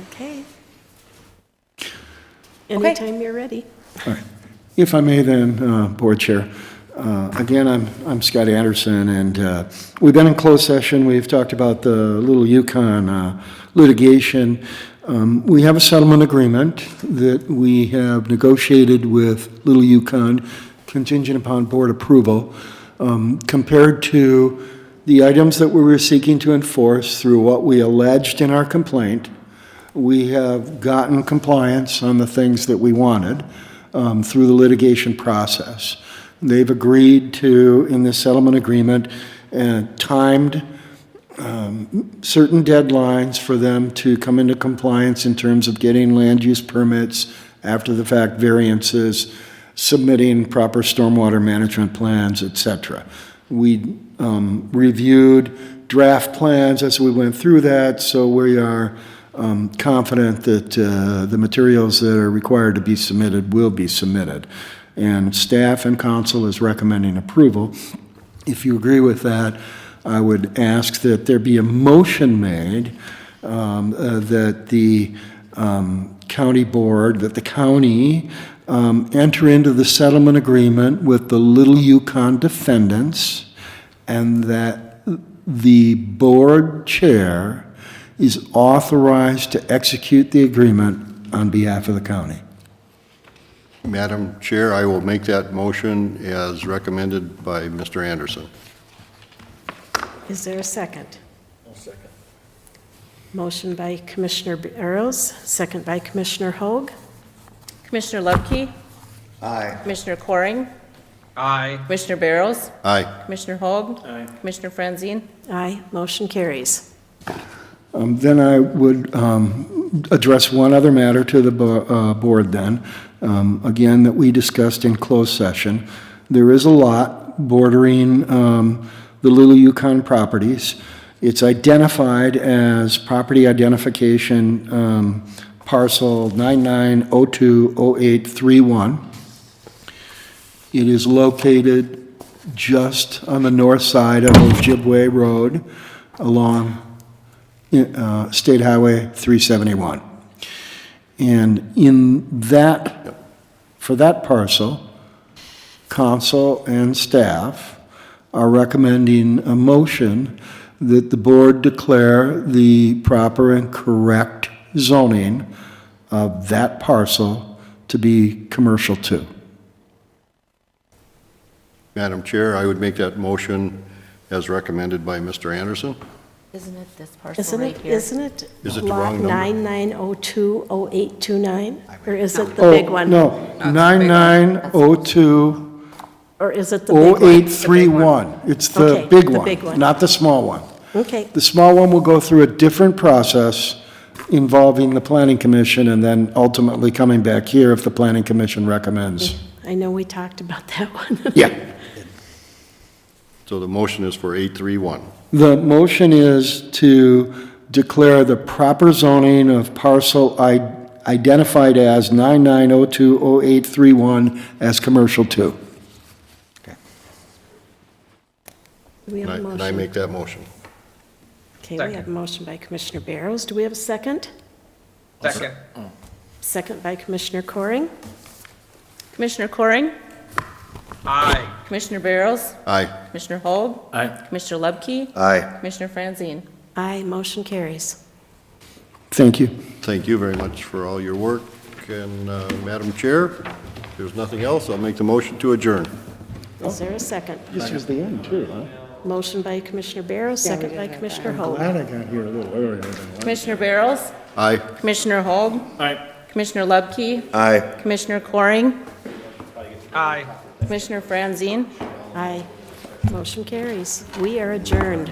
Okay. Anytime you're ready. If I may then, Board Chair, again, I'm Scott Anderson, and we've been in closed session. We've talked about the Little Yukon litigation. We have a settlement agreement that we have negotiated with Little Yukon contingent upon board approval. Compared to the items that we were seeking to enforce through what we alleged in our complaint, we have gotten compliance on the things that we wanted through the litigation process. They've agreed to, in the settlement agreement, timed certain deadlines for them to come into compliance in terms of getting land use permits, after the fact variances, submitting proper stormwater management plans, etc. We reviewed draft plans as we went through that, so we are confident that the materials that are required to be submitted will be submitted. And staff and council is recommending approval. If you agree with that, I would ask that there be a motion made that the county board, that the county enter into the settlement agreement with the Little Yukon defendants, and that the board chair is authorized to execute the agreement on behalf of the county. Madam Chair, I will make that motion as recommended by Mr. Anderson. Is there a second? I'll second. Motion by Commissioner Barrows, second by Commissioner Hoag. Commissioner Lubke? Aye. Commissioner Coring? Aye. Commissioner Barrows? Aye. Commissioner Hoag? Aye. Commissioner Franzine? Aye, motion carries. Then I would address one other matter to the board then, again, that we discussed in closed session. There is a lot bordering the Little Yukon properties. It's identified as property identification parcel 99020831. It is located just on the north side of Ojibway Road along State Highway 371. And in that, for that parcel, council and staff are recommending a motion that the board declare the proper and correct zoning of that parcel to be commercial 2. Madam Chair, I would make that motion as recommended by Mr. Anderson. Isn't it this parcel right here? Isn't it Is it the lot wrong number? 99020829? Or is it the big one? No, 99020831. Or is it the big one? It's the Okay, big the one, big one. not the small one. Okay, The small one will go through a different process involving the planning commission and then ultimately coming back here if the planning commission recommends. I know we talked about that one. Yeah. So the motion is for 831. The motion is to declare the proper zoning of parcel identified as 99020831 as commercial 2. Do we have a And I motion? make that motion. Okay, we have a motion by Commissioner Barrows. Do we have a second? Second. Second by Commissioner Coring. Commissioner Coring? Aye. Commissioner Barrows? Aye. Commissioner Hoag? Aye. Commissioner Lubke? Aye. Commissioner Franzine? Aye, motion carries. Thank you. Thank you very much for all your work. And Madam Chair, if there's nothing else, I'll make the motion to adjourn. Is there a second? This was the end, too, huh? Motion by Commissioner Barrows, second by Commissioner Hoag. Glad I got here a little earlier than I Commissioner Barrows? Aye. Commissioner Hoag? Aye. Commissioner Lubke? Aye. Commissioner Coring? Aye. Commissioner Franzine? Aye, motion carries. We are adjourned.